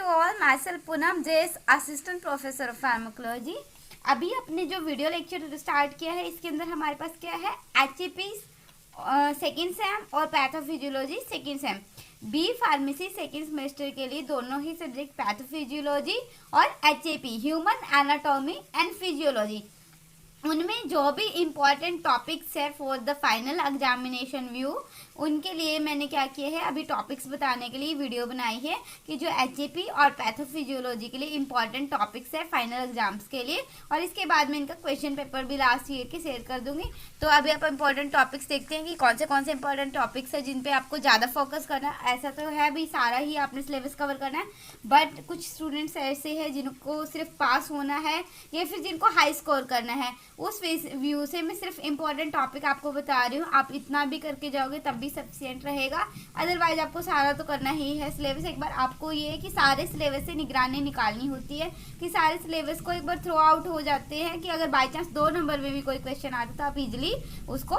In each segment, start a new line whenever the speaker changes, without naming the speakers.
to all, myself Poonam JS, assistant professor of pharmacology. अभी अपने जो वीडियो लेक्चर स्टार्ट किया है इसके अंदर हमारे पास क्या है, एचईपी सेकेंड सेम और pathophysiology second sem, B pharmacy second semester के लिए दोनों ही सब्जेक्ट पैथोफिजियोलॉजी और HEP human anatomy and physiology, उनमें जो भी इम्पॉर्टेंट टॉपिक्स है for the final examination view, उनके लिए मैंने क्या किया है, अभी टॉपिक्स बताने के लिए वीडियो बनाई है कि जो एचईपी और पैथोफिजियोलॉजी के लिए इम्पॉर्टेंट टॉपिक्स है फाइनल एग्जाम्स के लिए, और इसके बाद मैं इनका क्वेश्चन पेपर भी लास्ट ईयर के शेयर कर दूंगी। तो अभी आप इम्पॉर्टेंट टॉपिक्स देखते हैं कि कौन से इंपॉर्टेंट टॉपिक्स है जिन पे आपको ज़्यादा फोकस करना है। ऐसा तो है भी सारा ही आपने सिलेबस कवर करना है, बट कुछ स्टूडेंट्स ऐसे हैं जिनको सिर्फ पास होना है या फिर जिनको हाई स्कोर करना है। उस व्यू से मैं सिर्फ इम्पॉर्टेंट टॉपिक आपको बता रही हूँ। आप इतना भी करके जाओगे तब भी सफिशिएंट रहेगा, अदरवाइज आपको सारा तो करना ही है सिलेबस। एक बार आपको ये है कि सारे सिलेबस से निगरानी निकालनी होती है कि सारे सिलेबस को एक बार थ्रो आउट हो जाते हैं कि अगर बाई चांस 2 नंबर में भी कोई क्वेश्चन आता है तो आप इजिली उसको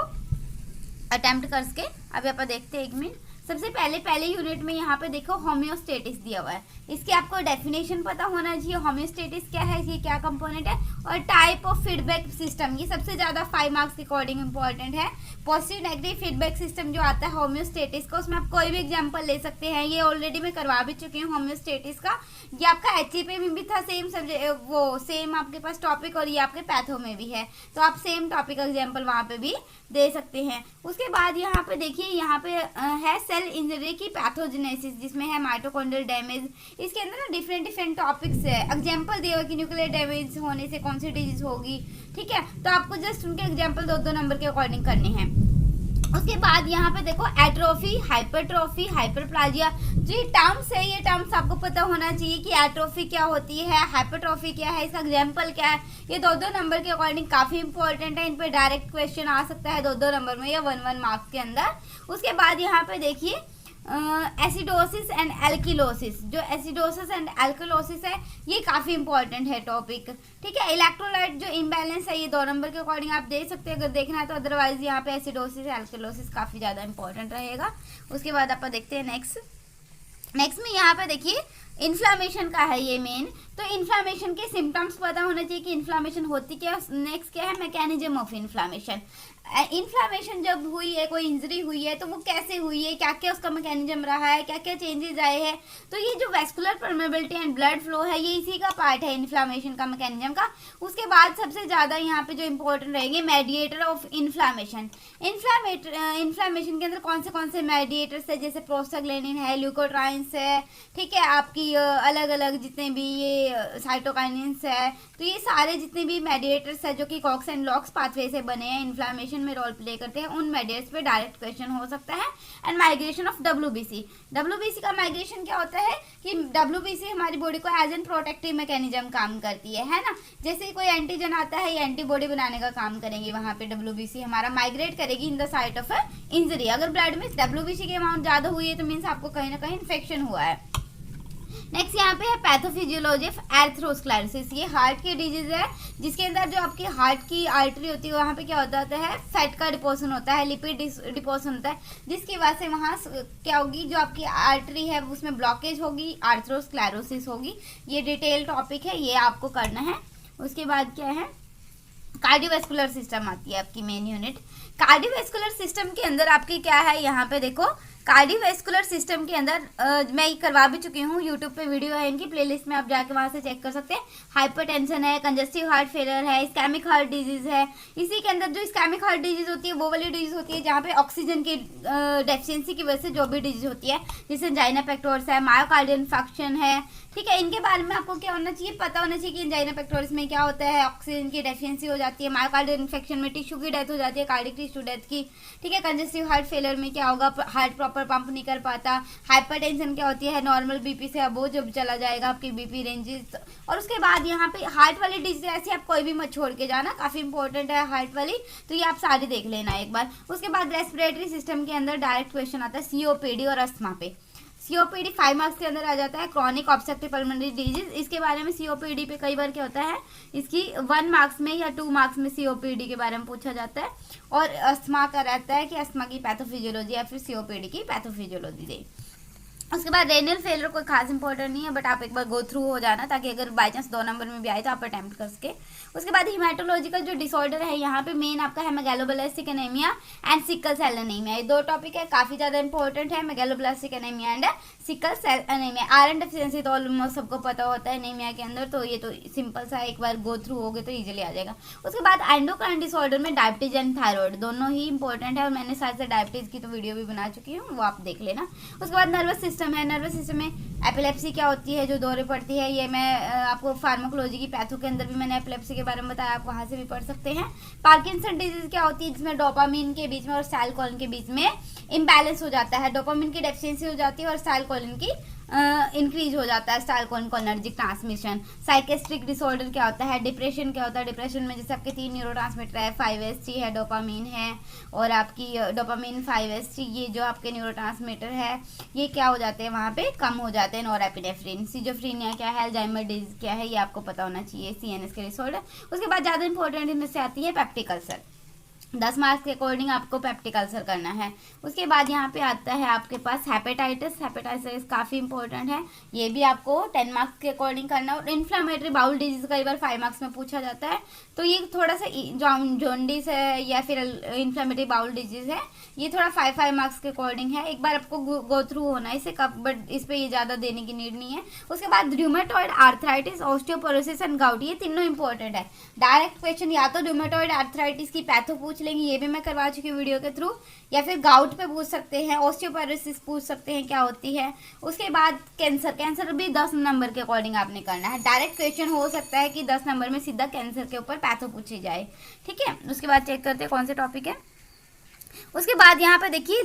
अटेम्प्ट करके। अभी आप देखते हैं, एक मिनट। सबसे पहले यूनिट में यहाँ पे देखो होम्योस्टेटिस दिया हुआ है, इसकी आपको डेफिनेशन पता होना चाहिए। होम्योस्टेटिस क्या है, ये क्या कंपोनेंट है, और टाइप ऑफ फीडबैक सिस्टम, ये सबसे ज्यादा 5 मार्क्स के अकॉर्डिंग इंपॉर्टेंट है। पॉजिटिव नेगेटिव फीडबैक सिस्टम जो आता है होम्योस्टेटिस का, उसमें आप कोई भी एग्जांपल ले सकते हैं। ये ऑलरेडी मैं करवा भी चुकी हूँ होम्योस्टेटिस का। ये आपका एचईपी में भी था, सेम सब्जेक्ट, वो सेम आपके पास टॉपिक, और ये आपके पैथो में भी है, तो आप सेम टॉपिक एग्जाम्पल वहाँ पे भी दे सकते हैं। उसके बाद यहाँ पे देखिए, यहाँ पे है सेल इंजरी की पैथोजेनेसिस, जिसमें है माइटोकॉन्ड्रियल डैमेज। इसके अंदर ना डिफरेंट टॉपिक्स है, एग्जाम्पल दिए हुए कि न्यूक्लियर डैमेज होने से कौन सी डिजीज होगी, ठीक है। तो आपको जस्ट उनके एग्जाम्पल 2-2 नंबर के अकॉर्डिंग करने हैं। उसके बाद यहाँ पे देखो एट्रोफी, हाइपरट्रोफी, हाइपरप्लाजिया, जो ये टर्म्स है, ये टर्म्स आपको पता होना चाहिए कि एट्रोफी क्या होती है, हाइपरट्रोफी क्या है, इसका एग्जाम्पल क्या है। ये 2-2 नंबर के अकॉर्डिंग काफी इंपॉर्टेंट है, इन पे डायरेक्ट क्वेश्चन आ सकता है 2-2 नंबर में या 1-1 मार्क्स के अंदर। उसके बाद यहाँ पे देखिए एसिडोसिस एंड एल्किलोसिस, जो एसिडोसिस एंड एल्किलोसिस है ये काफ़ी इंपॉर्टेंट है टॉपिक, ठीक है। इलेक्ट्रोलाइट जो इम्बैलेंस है, ये 2 नंबर के अकॉर्डिंग आप देख सकते हैं अगर देखना है तो, अदरवाइज यहाँ पे एसिडोसिस एल्किलोसिस काफ़ी ज़्यादा इंपॉर्टेंट रहेगा। उसके बाद आप देखते हैं नेक्स्ट में यहाँ पे देखिए इन्फ्लामेशन का है ये मेन। तो इन्फ्लामेशन के सिम्टम्स पता होना चाहिए कि इन्फ्लामेशन होती क्या। नेक्स्ट क्या है, मैकेनिज्म ऑफ इन्फ्लामेशन। इन्फ्लामेशन जब हुई है, कोई इंजरी हुई है, तो वो कैसे हुई है, क्या क्या उसका मैकेनिज्म रहा है, क्या क्या चेंजेस आए हैं। तो ये जो vascular permeability and blood flow है, ये इसी का पार्ट है इन्फ्लामेशन का, मैकेनिज्म का। उसके बाद सबसे ज़्यादा यहाँ पे जो इंपॉर्टेंट रहेंगे मेडिएटर ऑफ इन्फ्लामेशन। इन्फ्लामेशन के अंदर कौन से मेडिएटर्स है, जैसे प्रोस्टाग्लैंडिन है, ल्यूकोट्राइन्स है, ठीक है, आपकी अलग अलग जितने भी ये साइटोकाइनिन्स है। तो ये सारे जितने भी मेडिएटर्स है जो कि कॉक्स एंड लॉक्स पाथवे से बने हैं, इन्फ्लामेशन में रोल प्ले करते हैं, उन मेडिएटर्स पे डायरेक्ट क्वेश्चन हो सकता है। एंड माइग्रेशन ऑफ डब्ल्यूबीसी का माइग्रेशन क्या होता है कि डब्ल्यूबीसी हमारी बॉडी को एज एन प्रोटेक्टिव मैकेनिज्म काम करती है ना। जैसे कोई एंटीजन आता है, ये एंटीबॉडी बनाने का काम करेंगे, वहाँ पे डब्ल्यूबीसी हमारा माइग्रेट करेगी in the site of injury. अगर ब्लड में डब्ल्यूबीसी की अमाउंट ज़्यादा हुई है तो मीन्स आपको कहीं ना कहीं इन्फेक्शन हुआ है। नेक्स्ट यहाँ पे है पैथोफिजियोलॉजी ऑफ एर्थरोस्क्लेरोसिस, ये हार्ट की डिजीज है, जिसके अंदर जो आपकी हार्ट की आर्टरी होती है वहाँ पे क्या होता है, फैट का डिपोजन होता है, लिपिड डिपोजन होता है, जिसकी वजह से वहाँ क्या होगी, जो आपकी आर्टरी है उसमें ब्लॉकेज होगी, आर्थरोस्क्लेरोसिस होगी। ये डिटेल टॉपिक है, ये आपको करना है। उसके बाद क्या है, कार्डियोवैस्कुलर सिस्टम आती है आपकी मेन यूनिट। कार्डियोवैस्कुलर सिस्टम के अंदर आपकी क्या है, यहाँ पे देखो कार्डियोवैस्कुलर सिस्टम के अंदर मैं ये करवा भी चुकी हूँ, यूट्यूब पे वीडियो है इनकी, प्लेलिस्ट में आप जाके वहाँ से चेक कर सकते हैं। हाइपरटेंशन है, कंजस्टिव हार्ट फेलियर है, इस्केमिक हार्ट डिजीज है। इसी के अंदर जो इस्केमिक हार्ट डिजीज होती है वो वाली डिजीज होती है जहाँ पे ऑक्सीजन की डेफिशिएंसी की वजह से जो भी डिजीज होती है, जैसे एंजाइना पेक्टोरिस है, मायोकार्डियल इन्फेक्शन है, ठीक है। इनके बारे में आपको क्या होना चाहिए, पता होना चाहिए कि एंजाइना पेक्टोरिस में क्या होता है, ऑक्सीजन की डेफिशिएंसी हो जाती है, मायोकार्डियल इन्फेक्शन में टिश्यू की डेथ हो जाती है, कार्डियक टिश्यू डेथ की, ठीक है। कंजस्टिव हार्ट फेलियर में क्या होगा, हार्ट प्रॉपर पंप नहीं कर पाता। हाइपरटेंशन क्या होती है, नॉर्मल बीपी से अब वो जब चला जाएगा आपकी बीपी रेंजेस। और उसके बाद यहाँ पे हार्ट वाली डिजीज ऐसी आप कोई भी मत छोड़ के जाना, काफी इंपॉर्टेंट है हार्ट वाली, तो ये आप सारी देख लेना एक बार। उसके बाद रेस्पिरेटरी सिस्टम के अंदर डायरेक्ट क्वेश्चन आता है सीओपीडी और अस्थमा पे। सीओपीडी 5 मार्क्स के अंदर आ जाता है, क्रॉनिक ऑब्स्ट्रक्टिव पल्मोनरी डिजीज। इसके बारे में सीओपीडी पे कई बार क्या होता है, इसकी 1 मार्क्स में या 2 मार्क्स में सीओपीडी के बारे में पूछा जाता है। और अस्थमा का रहता है कि अस्थमा की पैथोफिजियोलॉजी या फिर सीओपीडी की पैथोफिजियोलॉजी दे। उसके बाद रेनल फेलियर कोई खास इंपॉर्टेंट नहीं है, बट आप एक बार गो थ्रू हो जाना ताकि अगर बाई चांस 2 नंबर में भी आए तो आप अटेम्प्ट कर सके। उसके बाद हीमेटोलॉजिकल जो डिसऑर्डर है यहाँ पे मेन आपका है megaloblastic anaemia and sickle cell anaemia. ये 2 टॉपिक है, काफ़ी ज़्यादा इंपॉर्टेंट है, megaloblastic anaemia and sickle cell anaemia. Iron deficiency तो ऑलमोस्ट सबको पता होता है एनीमिया के अंदर, तो ये तो सिंपल सा, एक बार गो थ्रू हो गए तो ईजिली आ जाएगा। उसके बाद एंडोक्राइन डिसऑर्डर में डायबिटीज एंड थायराइड दोनों ही इंपॉर्टेंट है, और मैंने साथ से डायबिटीज की तो वीडियो भी बना चुकी हूँ, वो आप देख लेना। उसके बाद नर्वस सिस्टम है, नर्वस सिस्टम में एपिलेप्सी क्या होती है, जो दौरे पड़ती है, ये मैं आपको फार्माकोलॉजी की पैथो के अंदर भी मैंने एपिलेप्सी के बारे में बताया, आप वहाँ से भी पढ़ सकते हैं। पार्किंसन डिजीज क्या होती है, जिसमें डोपामिन के बीच में और साइलकोलिन के बीच में इम्बैलेंस हो जाता है, डोपामिन की डेफिशिएंसी हो जाती है और साइलकोलिन की इंक्रीज हो जाता है, साइलकोलिनर्जिक ट्रांसमिशन। साइकेस्ट्रिक डिसऑर्डर क्या होता है, डिप्रेशन क्या होता है, डिप्रेशन में जैसे आपके 3 न्यूरोट्रांसमीटर है, 5-HT है, डोपामिन है और आपकी डोपामिन 5-HT, ये जो आपके न्यूरोट्रांसमीटर है ये क्या हो जाते हैं, वहाँ पे कम हो जाते हैं। नॉरएपिनेफ्रिन, सिजोफ्रीनिया क्या है, अल्जाइमर डिजीज क्या है, ये आपको पता होना चाहिए, CNS के डिसऑर्डर। उसके बाद ज़्यादा इंपॉर्टेंट इनमें से आती है पेप्टिक अल्सर, 10 मार्क्स के अकॉर्डिंग आपको पेप्टिक अल्सर करना है। उसके बाद यहाँ पे आता है आपके पास हेपेटाइटिस, हेपेटाइटिस काफ़ी इंपॉर्टेंट है, ये भी आपको 10 मार्क्स के अकॉर्डिंग करना है। और इन्फ्लामेटरी बाउल डिजीज कई बार 5 मार्क्स में पूछा जाता है, तो ये थोड़ा सा जॉन्डिस है या फिर इन्फ्लामेटरी बाउल डिजीज है, ये थोड़ा 5 मार्क्स के अकॉर्डिंग है, एक बार आपको गो थ्रू होना है इसे कब, बट इस पर ये ज़्यादा देने की नीड नहीं है। उसके बाद rheumatoid arthritis, osteoporosis and gout, ये तीनों इंपॉर्टेंट है। डायरेक्ट क्वेश्चन या तो र्यूमेटॉइड आर्थराइटिस की पैथो पूछ लेंगे, ये भी मैं करवा चुकी हूँ वीडियो के थ्रू, या फिर गाउट पे पूछ सकते हैं, ऑस्टियोपोरोसिस पूछ सकते हैं क्या होती है। उसके बाद कैंसर, कैंसर भी 10 नंबर के अकॉर्डिंग आपने करना है, डायरेक्ट क्वेश्चन हो सकता है कि 10 नंबर में सीधा कैंसर के ऊपर पैथो पूछी जाए, ठीक है। उसके बाद चेक करते हैं कौन से टॉपिक है। उसके बाद यहाँ पे देखिए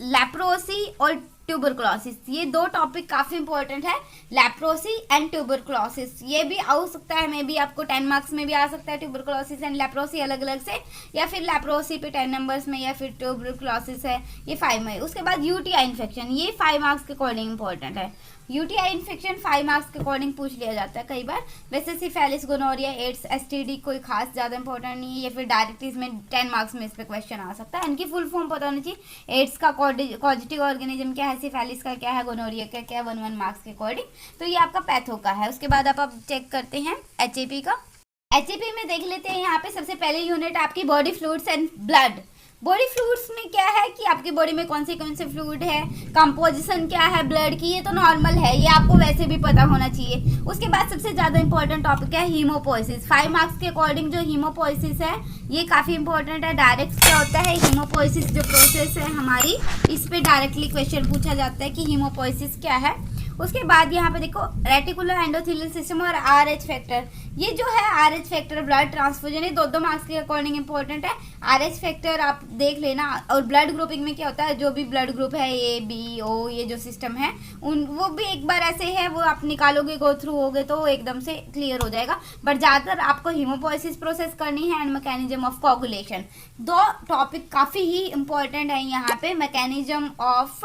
लेप्रोसी और ट्यूबरक्लोसिस, ये 2 टॉपिक काफ़ी इंपॉर्टेंट है, लेप्रोसी एंड ट्यूबरक्लोसिस। ये भी आ सकता है, मे बी आपको 10 मार्क्स में भी आ सकता है, ट्यूबरक्लोसिस एंड लेप्रोसी अलग अलग से, या फिर लेप्रोसी पे 10 नंबर्स में, या फिर ट्यूबरक्लोसिस है ये 5 में। उसके बाद यूटीआई इन्फेक्शन, ये 5 मार्क्स के अकॉर्डिंग इंपॉर्टेंट है, यूटीआई इन्फेक्शन 5 मार्क्स के अकॉर्डिंग पूछ लिया जाता है कई बार। वैसे सिफेलिस, गोनोरिया, एड्स, STD कोई खास ज़्यादा इंपॉर्टेंट नहीं है, या फिर डायरेक्टली इसमें 10 मार्क्स में इस पर क्वेश्चन आ सकता है। इनकी फुल फॉर्म पता होनी चाहिए, एड्स का पॉजिटिव ऑर्गेनिज्म क्या है, सिफेलिस का क्या है, गोनोरिया का क्या है, 1 मार्क्स के अकॉर्डिंग। तो ये आपका पैथो का है। उसके बाद आप चेक करते हैं HAP का। HAP में देख लेते हैं, यहाँ पे सबसे पहले यूनिट आपकी body fluids and blood. Body fluids में क्या है कि आपकी बॉडी में कौन से फ्लूइड है, कंपोजिशन क्या है ब्लड की, ये तो नॉर्मल है, ये आपको वैसे भी पता होना चाहिए। उसके बाद सबसे ज़्यादा इंपॉर्टेंट टॉपिक है हीमोपोइसिस, 5 मार्क्स के अकॉर्डिंग जो हीमोपोइसिस है ये काफ़ी इंपॉर्टेंट है। डायरेक्ट क्या होता है, हीमोपोइसिस जो प्रोसेस है हमारी, इस पर डायरेक्टली क्वेश्चन पूछा जाता है कि हीमोपोइसिस क्या है। उसके बाद यहाँ पे देखो रेटिकुलर एंडोथेलियल सिस्टम और RH फैक्टर, ये जो है RH फैक्टर ब्लड ट्रांसफ्यूजन, ये 2 मार्क्स के अकॉर्डिंग इंपॉर्टेंट है। RH फैक्टर आप देख लेना। और ब्लड ग्रुपिंग में क्या होता है, जो भी ब्लड ग्रुप है A, B, O, ये जो सिस्टम है वो भी एक बार ऐसे है, वो आप निकालोगे, गो थ्रू होगे तो एकदम से क्लियर हो जाएगा। बट ज़्यादातर आपको हीमोपोइसिस प्रोसेस करनी है and mechanism of coagulation, 2 topic काफ़ी ही इंपॉर्टेंट है यहाँ पे, मैकेनिज्म ऑफ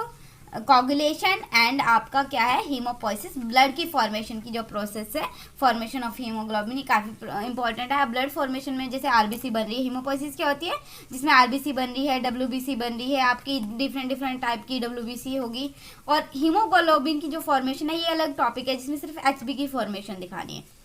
कोगुलेशन एंड आपका क्या है हीमोपोइसिस, ब्लड की फॉर्मेशन की जो प्रोसेस है, फॉर्मेशन ऑफ हीमोग्लोबिन, काफ़ी इंपॉर्टेंट है। ब्लड फॉर्मेशन में जैसे RBC बन रही है, हीमोपोइसिस क्या होती है जिसमें RBC बन रही है, WBC बन रही है, आपकी डिफरेंट टाइप की WBC होगी। और हीमोग्लोबिन की जो फॉर्मेशन है ये अलग टॉपिक है, जिसमें सिर्फ HB की फॉर्मेशन दिखानी है।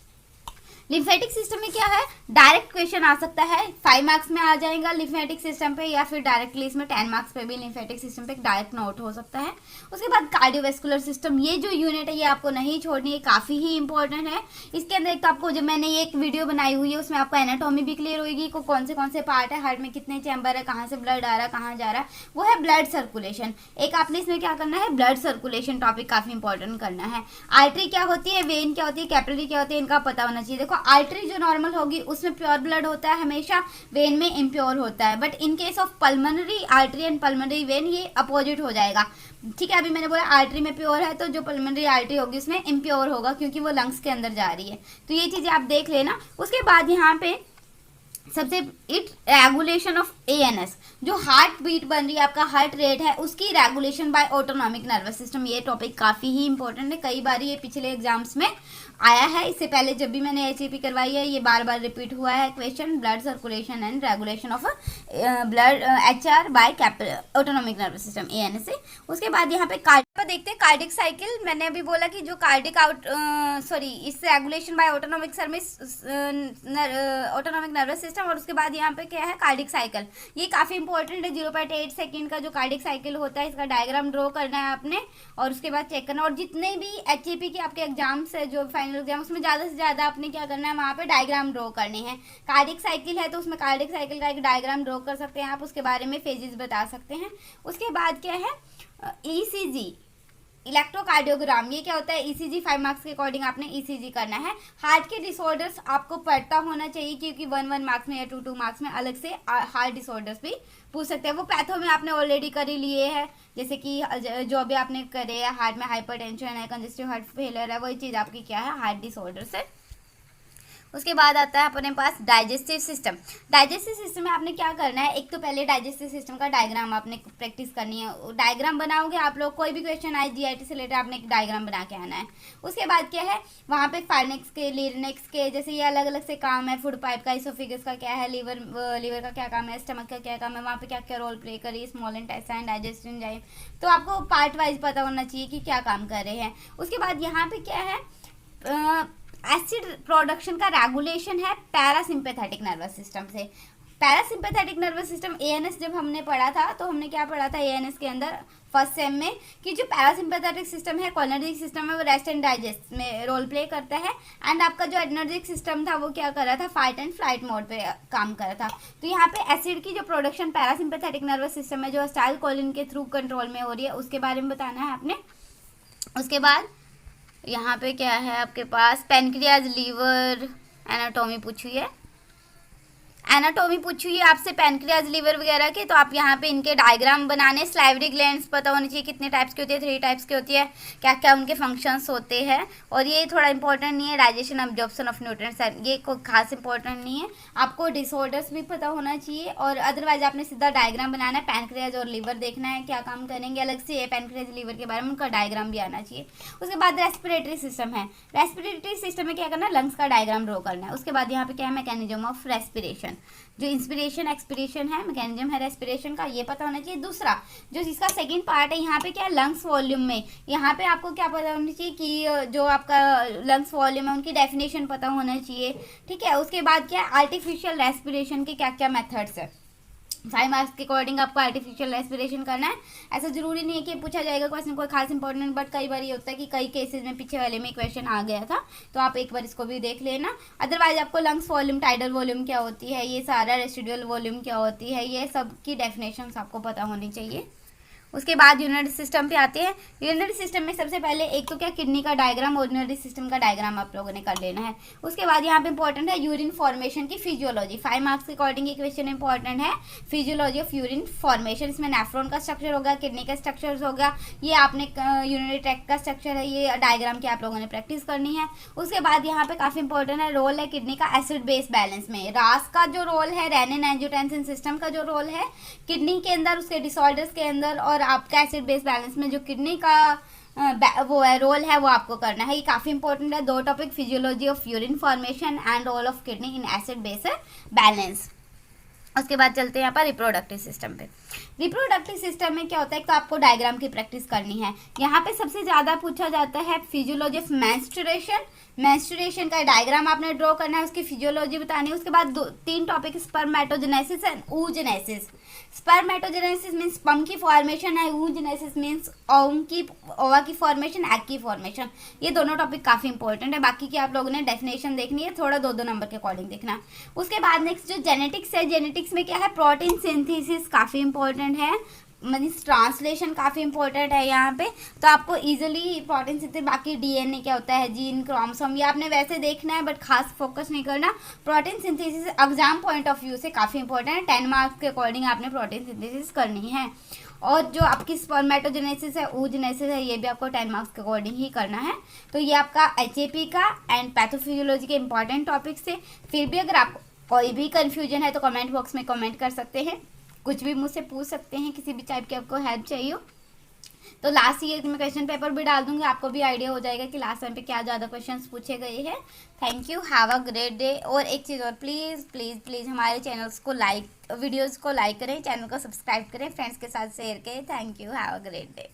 लिम्फेटिक सिस्टम में क्या है, डायरेक्ट क्वेश्चन आ सकता है, 5 मार्क्स में आ जाएगा लिम्फेटिक सिस्टम पे, या फिर डायरेक्टली इसमें 10 मार्क्स पे भी लिम्फेटिक सिस्टम पे डायरेक्ट नोट हो सकता है। उसके बाद कार्डियोवैस्कुलर सिस्टम, ये जो यूनिट है ये आपको नहीं छोड़नी है, काफ़ी ही इंपॉर्टेंट है। इसके अंदर एक तो आपको, जो मैंने ये एक वीडियो बनाई हुई है उसमें आपको एनाटॉमी भी क्लियर होगी, को कौन से पार्ट है, हार्ट में कितने चैम्बर है, कहाँ से ब्लड आ रहा है, कहाँ जा रहा है, वो है ब्लड सर्कुलेशन। एक आपने इसमें क्या करना है, ब्लड सर्कुलेशन टॉपिक काफ़ी इंपॉर्टेंट करना है। आर्टरी क्या होती है, वेन क्या होती है, कैपिलरी क्या होती है, इनका पता होना चाहिए। देखो आर्टरी जो नॉर्मल होगी उसमें प्योर ब्लड होता है हमेशा, वेन में इम्प्योर होता है। But in case of pulmonary artery and pulmonary vein ये अपोजिट हो जाएगा, ठीक है। अभी मैंने बोला आर्टरी में प्योर है, तो जो पल्मोनरी आर्टरी होगी उसमें इम्प्योर होगा, क्योंकि वो लंग्स के अंदर जा रही है। तो ये चीज़ें आप देख लेना। उसके बाद यहाँ पे सबसे रेगुलेशन ऑफ ANS, जो हार्ट बीट बन रही है, आपका हार्ट रेट है, उसकी regulation bye autonomic nervous system, ये टॉपिक काफ़ी ही इंपॉर्टेंट है। कई बार ये पिछले एग्जाम्स में आया है, इससे पहले जब भी मैंने HAP करवाई है ये बार बार रिपीट हुआ है question, blood circulation and regulation of blood HR by autonomic nervous system ANS से। उसके बाद यहाँ पे पर देखते हैं कार्डिक साइकिल। मैंने अभी बोला कि जो कार्डिक इस regulation bye autonomic service autonomic nervous system, और उसके बाद यहाँ पे क्या है कार्डिक साइकिल। ये काफ़ी इंपॉर्टेंट है। 0.8 सेकंड का जो कार्डिक साइकिल होता है, इसका डायग्राम ड्रॉ करना है आपने और उसके बाद चेक करना। और जितने भी HAP के आपके एग्जाम्स है, जो फाइनल एग्जाम, उसमें ज़्यादा से ज़्यादा आपने क्या करना है, वहाँ पे डायग्राम ड्रॉ करने हैं। कार्डिक साइकिल है तो उसमें कार्डिक साइकिल का एक डायग्राम ड्रॉ कर सकते हैं आप, उसके बारे में फेजेस बता सकते हैं। उसके बाद क्या है ECG, इलेक्ट्रोकार्डियोग्राम। ये क्या होता है, ECG 5 मार्क्स के अकॉर्डिंग आपने ECG करना है। हार्ट के डिसऑर्डर्स आपको पता होना चाहिए, क्योंकि 1 मार्क्स में या 2 मार्क्स में अलग से हार्ट डिसऑर्डर्स भी पूछ सकते हैं। वो पैथो में आपने ऑलरेडी कर ही लिए हैं, जैसे कि जो भी आपने करे है, हार्ट में हाइपरटेंशन है, कंजेस्टिव हार्ट फेलियर है, वही चीज़ आपकी क्या है, हार्ट डिसऑर्डर्स है। उसके बाद आता है अपने पास डाइजेस्टिव सिस्टम। डाइजेस्टिव सिस्टम में आपने क्या करना है, एक तो पहले डाइजेस्टिव सिस्टम का डायग्राम आपने प्रैक्टिस करनी है। डायग्राम बनाओगे आप लोग, कोई भी क्वेश्चन आए GIT से रिलेटेड, आपने एक डायग्राम बना के आना है। उसके बाद क्या है, वहाँ पे फाइनेक्स के, लिरिनेक्स के, जैसे ये अलग अलग से काम है। फूड पाइप का, इसोफिगस का क्या है, लीवर का क्या काम है, स्टमक का क्या काम है, वहाँ पे क्या क्या रोल प्ले करिए, स्मॉल इंटेस्टाइन, डाइजेस्टिव एंजाइम। तो आपको पार्ट वाइज पता होना चाहिए कि क्या काम कर रहे हैं। उसके बाद यहाँ पे क्या है, एसिड प्रोडक्शन का रेगुलेशन है पैरासिम्पैथेटिक नर्वस सिस्टम से। पैरासिम्पैथेटिक नर्वस सिस्टम ANS जब हमने पढ़ा था, तो हमने क्या पढ़ा था ANS के अंदर फर्स्ट सेम में, कि जो पैरासिम्पैथेटिक सिस्टम है, कोलिनर्जिक सिस्टम है, वो रेस्ट एंड डाइजेस्ट में रोल प्ले करता है। एंड आपका जो एडर्जिक सिस्टम था, वो क्या कर रहा था, फाइट एंड फ्लाइट मोड पे काम कर रहा था। तो यहाँ पे एसिड की जो प्रोडक्शन पैरासिम्पैथेटिक नर्वस सिस्टम में जो एसिटाइल कोलिन के थ्रू कंट्रोल में हो रही है, उसके बारे में बताना है आपने। उसके बाद यहाँ पे क्या है आपके पास, पेनक्रियाज, लीवर, एनाटॉमी पूछी है, एनाटॉमी पूछी हुई है आपसे पेनक्रियाज, लीवर वगैरह के। तो आप यहाँ पे इनके डायग्राम बनाने। स्लाइवरी ग्लैंड्स पता होनी चाहिए कितने टाइप्स की होती है, 3 टाइप्स की होती है, क्या क्या उनके फंक्शंस होते हैं। और ये थोड़ा इंपॉर्टेंट नहीं है, डाइजेशन, अब्जॉर्प्शन ऑफ न्यूट्रिएंट्स, ये कोई खास इंपॉर्टेंट नहीं है। आपको डिसऑर्डर्स भी पता होना चाहिए, और अदरवाइज आपने सीधा डायग्राम बनाना है। पैनक्रियाज और लीवर देखना है क्या काम करेंगे, अलग से पैनक्रियाज लीवर के बारे में उनका डायग्राम भी आना चाहिए। उसके बाद रेस्पिरेटरी सिस्टम है। रेस्पिरेटरी सिस्टम में क्या करना है, लंग्स का डायग्राम ड्रॉ करना है। उसके बाद यहाँ पे क्या है, मैकेनिज्म ऑफ रेस्पिरेशन, जो इंस्पिरेशन एक्सपिरेशन है, मैकेनिज्म है रेस्पिरेशन का, ये पता होना चाहिए। दूसरा जो इसका सेकंड पार्ट है, यहाँ पे क्या है, लंग्स वॉल्यूम में, यहाँ पे आपको क्या पता होना चाहिए कि जो आपका लंग्स वॉल्यूम है, उनकी डेफिनेशन पता होना चाहिए, ठीक है। उसके बाद क्या है, आर्टिफिशियल रेस्पिरेशन के क्या क्या मेथड्स है। 5 मार्क्स के अकॉर्डिंग आपको आर्टिफिशियल रेस्पिरेशन करना है। ऐसा जरूरी नहीं है कि पूछा जाएगा क्वेश्चन कोई खास इंपॉर्टेंट, बट कई बार ये होता है कि कई केसेस में पीछे वाले में क्वेश्चन आ गया था, तो आप एक बार इसको भी देख लेना। अदरवाइज आपको लंग्स वॉल्यूम, टाइडल वॉल्यूम क्या होती है, ये सारा रेसिडुअल वॉल्यूम क्या होती है, ये सब की डेफिनेशन आपको पता होनी चाहिए। उसके बाद यूरिनरी सिस्टम पे आते हैं। यूरिनरी सिस्टम में सबसे पहले एक तो क्या, किडनी का डायग्राम और यूरिनरी सिस्टम का डायग्राम आप लोगों ने कर लेना है। उसके बाद यहाँ पे इंपॉर्टेंट है यूरिन फॉर्मेशन की फिजियोलॉजी। 5 मार्क्स के अकॉर्डिंग ये क्वेश्चन इंपॉर्टेंट है, फिजियोलॉजी ऑफ यूरिन फॉर्मेशन। इसमें नेफ्रॉन का स्ट्रक्चर होगा, किडनी का स्ट्रक्चर होगा, ये आपने यूरिनरी ट्रैक्ट का स्ट्रक्चर है, ये डायग्राम की आप लोगों ने प्रैक्टिस करनी है। उसके बाद यहाँ पे काफी इंपॉर्टेंट है, रोल है किडनी का एसिड बेस बैलेंस में। रास का जो रोल है, रेनिन एंजियोटेंसिन सिस्टम का जो रोल है किडनी के अंदर, उसके डिसऑर्डर्स के अंदर, और आपका एसिड बेस बैलेंस में जो किडनी का वो है रोल है, वो आपको करना है। ये काफी इंपॉर्टेंट है। 2 topic, physiology of urine formation and role of kidney in acid base balance. उसके बाद चलते हैं यहाँ पर रिप्रोडक्टिव सिस्टम पे। रिप्रोडक्टिव सिस्टम में क्या होता है, एक तो आपको डायग्राम की प्रैक्टिस करनी है। यहाँ पे सबसे ज़्यादा पूछा जाता है फिजियोलॉजी ऑफ मेंस्ट्रुएशन। मेंस्ट्रुएशन का डायग्राम आपने ड्रॉ करना है, उसकी फिजियोलॉजी बतानी है। उसके बाद 3 topic, spermatogenesis and oogenesis। Spermatogenesis means sperm की फॉर्मेशन है, oogenesis मीन्स ओवा की फॉर्मेशन, एग की फॉर्मेशन। ये दोनों टॉपिक काफ़ी इंपॉर्टेंट है। बाकी की आप लोगों ने डेफिनेशन देखनी है, थोड़ा 2-2 नंबर के अकॉर्डिंग देखना। उसके बाद नेक्स्ट जो जेनेटिक्स है, जेनेटिक्स में क्या है, प्रोटीन सिंथेसिस काफ़ी इंपॉर्टेंट है, मीन्स ट्रांसलेशन काफ़ी इंपॉर्टेंट है यहाँ पे। तो आपको इजीली प्रोटीन सिंथेसिस, बाकी डीएनए क्या होता है, जीन, क्रोमोसोम, ये आपने वैसे देखना है, बट खास फोकस नहीं करना। Protein synthesis exam point of view से काफ़ी इंपॉर्टेंट है। 10 मार्क्स के अकॉर्डिंग आपने प्रोटीन सिंथेसिस करनी है। और जो आपकी स्पर्मेटोजेनेसिस है, oogenesis है, ये भी आपको 10 मार्क्स के अकॉर्डिंग ही करना है। तो ये आपका HAP का एंड पैथोफिजियोलॉजी के इंपॉर्टेंट टॉपिक्स है। फिर भी अगर आपको कोई भी कन्फ्यूजन है तो कमेंट बॉक्स में कमेंट कर सकते हैं, कुछ भी मुझसे पूछ सकते हैं, किसी भी टाइप की आपको हेल्प चाहिए हो तो लास्ट ईयर मैं क्वेश्चन पेपर भी डाल दूंगी, आपको भी आइडिया हो जाएगा कि लास्ट टाइम पे क्या ज़्यादा क्वेश्चंस पूछे गए हैं। Thank you, have a great day. और एक चीज़ और, प्लीज़ प्लीज़ प्लीज़ हमारे चैनल्स को वीडियोज़ को लाइक करें, चैनल को सब्सक्राइब करें, फ्रेंड्स के साथ शेयर करें। Thank you, have a great day.